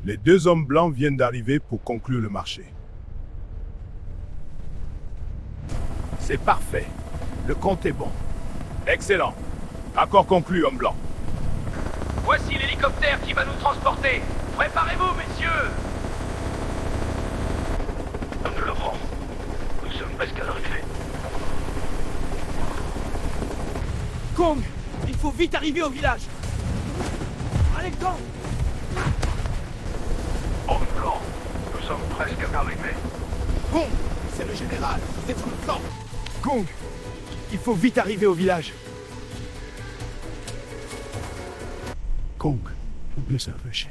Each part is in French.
Les deux hommes blancs viennent d'arriver pour conclure le marché. C'est parfait. Le compte est bon. Excellent. Accord conclu, homme blanc. Voici l'hélicoptère qui va nous transporter. Préparez-vous, messieurs. Nous l'avons. Nous sommes presque à l'arrivée. Kong, il faut vite arriver au village. Allez, Kong. Homme blanc, nous sommes presque à l'arrivée. Kong, c'est le général. C'est sur le plan. Kong, il faut vite arriver au village. Kong, oublie ça, péché.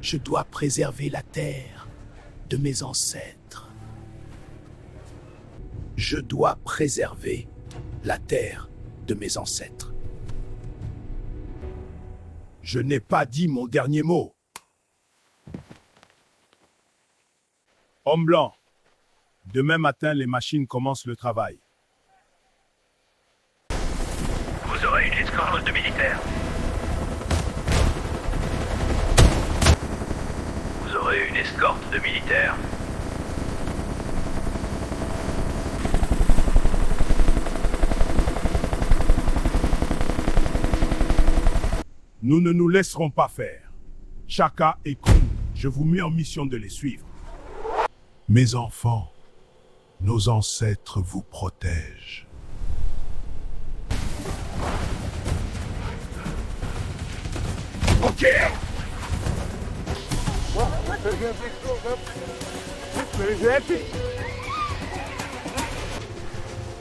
Je dois préserver la terre de mes ancêtres. Je dois préserver la terre de mes ancêtres. Je n'ai pas dit mon dernier mot. Homme blanc, demain matin, les machines commencent le travail. Vous aurez une escadron de militaires. Vous aurez une escorte de militaires. Nous ne nous laisserons pas faire. Chaka et Kong, je vous mets en mission de les suivre. Mes enfants, nos ancêtres vous protègent. Ok.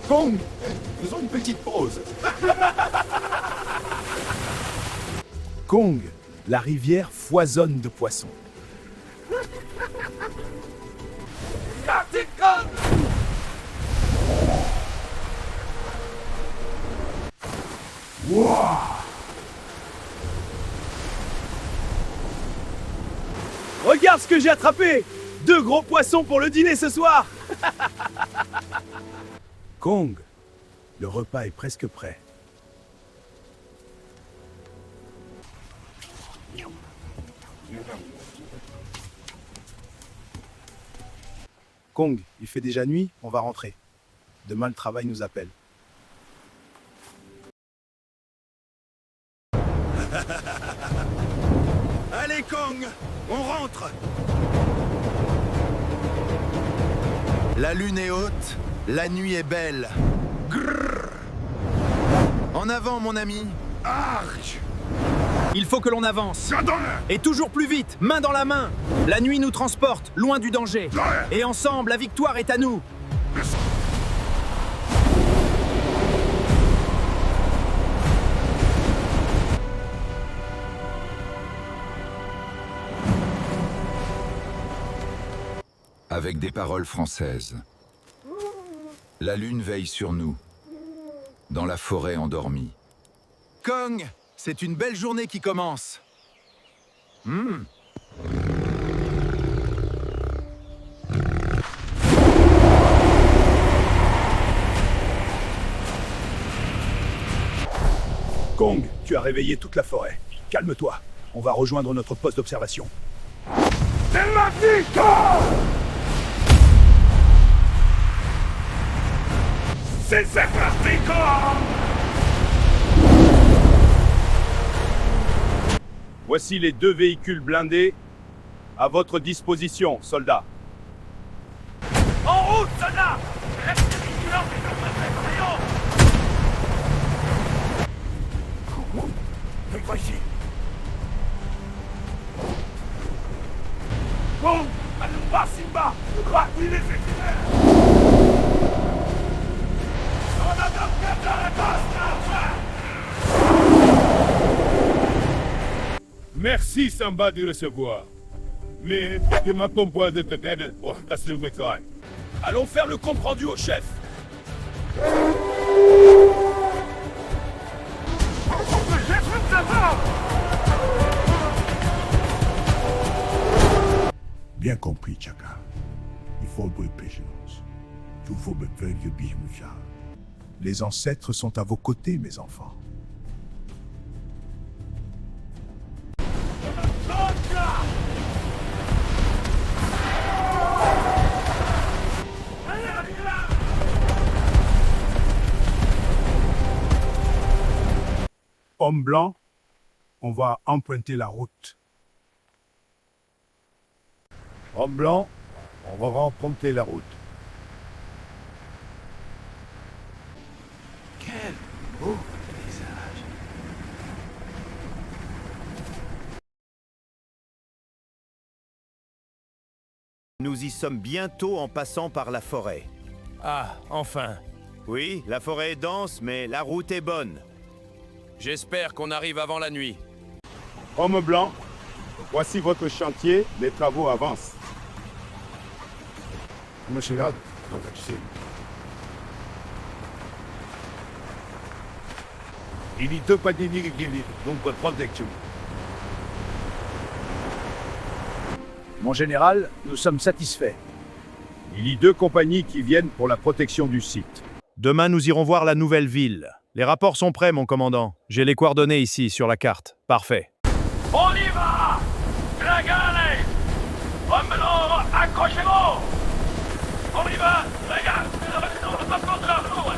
Kong, faisons une petite pause. Kong, la rivière foisonne de poissons. Captain Kong. Regarde ce que j'ai attrapé. 2 gros poissons pour le dîner ce soir. Kong, le repas est presque prêt. Kong, il fait déjà nuit, on va rentrer. Demain, le travail nous appelle. Allez Kong, on rentre. La lune est haute, la nuit est belle. Grrr. En avant mon ami. Arch. Il faut que l'on avance. J'adore. Et toujours plus vite, main dans la main. La nuit nous transporte, loin du danger. Et ensemble, la victoire est à nous. Avec des paroles françaises. La lune veille sur nous, dans la forêt endormie. Kong, c'est une belle journée qui commence. Kong, tu as réveillé toute la forêt. Calme-toi. On va rejoindre notre poste d'observation. C'est la victoire. C'est fantastique. Voici les 2 véhicules blindés à votre disposition, soldats. En route, soldats. Restez vigilants, c'est notre préparation. C'est pas ici. Bon, allons voir Simba. Parti les éclairs. On a donc dans la base. Merci, Samba, de recevoir. Mais je m'accompagne de peut-être pour casser le travail. Allons faire le compte-rendu au chef. Bien compris, Chaka. Il faut beaucoup de patience. Tout faut me faire que Bishmoucha. Les ancêtres sont à vos côtés, mes enfants. Homme blanc, on va emprunter la route. Homme blanc, on va remprunter la route. Quel beau paysage. Nous y sommes bientôt en passant par la forêt. Ah, enfin. Oui, la forêt est dense, mais la route est bonne. J'espère qu'on arrive avant la nuit. Homme blanc, voici votre chantier, les travaux avancent. Monsieur Gad, donc tu sais. Il y a deux padini qui vivent, donc protection. Mon général, nous sommes satisfaits. Il y a 2 compagnies qui viennent pour la protection du site. Demain, nous irons voir la nouvelle ville. Les rapports sont prêts, mon commandant. J'ai les coordonnées ici, sur la carte. Parfait. On y va! Dragale! Homme blanc, accrochez-vous! On y va! Regarde! Pas contre nous!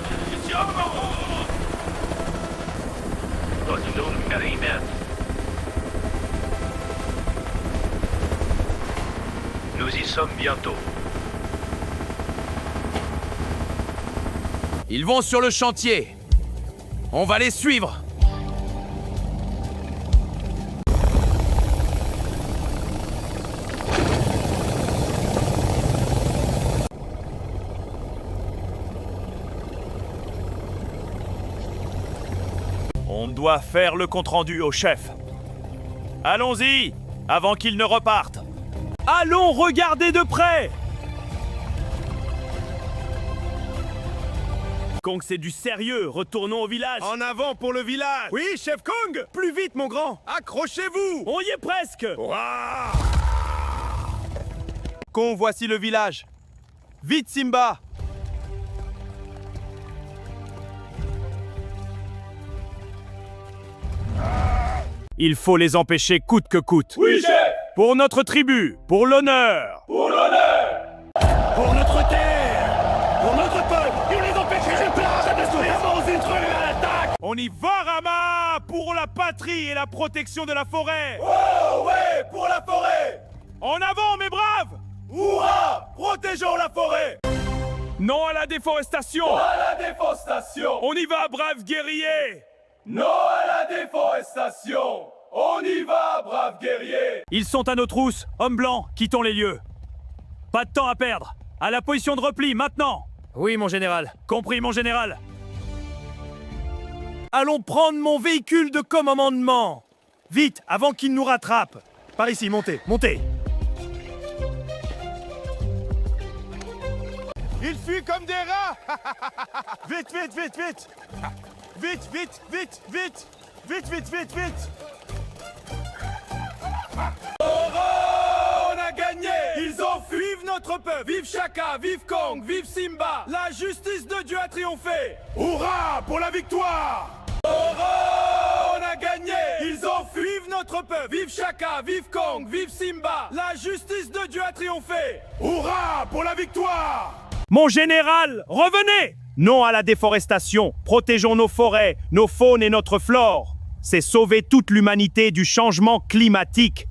Nous y sommes bientôt. Ils vont sur le chantier. On va les suivre. On doit faire le compte-rendu au chef. Allons-y, avant qu'il ne reparte. Allons regarder de près. Kong, c'est du sérieux. Retournons au village. En avant pour le village. Oui, chef Kong. Plus vite, mon grand. Accrochez-vous. On y est presque. Kong, voici le village. Vite, Simba. Il faut les empêcher coûte que coûte. Oui, chef. Pour notre tribu, pour l'honneur. Pour l'honneur! Pour notre terre! Pour notre peuple! Il les empêcherait pas de destruire vos intrus à l'attaque! On y va, Rama, pour la patrie et la protection de la forêt. Oh ouais! Pour la forêt! En avant, mes braves. Hurrah! Protégeons la forêt! Non à la déforestation. À la déforestation! On y va, braves guerriers. Non à la déforestation! On y va, braves guerriers! Ils sont à nos trousses. Hommes blancs, quittons les lieux. Pas de temps à perdre. À la position de repli, maintenant. Oui, mon général. Compris, mon général. Allons prendre mon véhicule de commandement. Vite, avant qu'il nous rattrape. Par ici, montez, montez. Il fuit comme des rats. Vite, vite, vite, vite. Vite, vite, vite, vite. Vite, vite, vite, vite. On a gagné! Ils ont fui! Vive notre peuple. Vive Shaka! Vive Kong! Vive Simba! La justice de Dieu a triomphé. Hurrah pour la victoire! On a gagné! Ils ont fui! Vive notre peuple. Vive Shaka! Vive Kong! Vive Simba! La justice de Dieu a triomphé. Hurrah pour la victoire! Mon général, revenez! Non à la déforestation. Protégeons nos forêts, nos faunes et notre flore. C'est sauver toute l'humanité du changement climatique.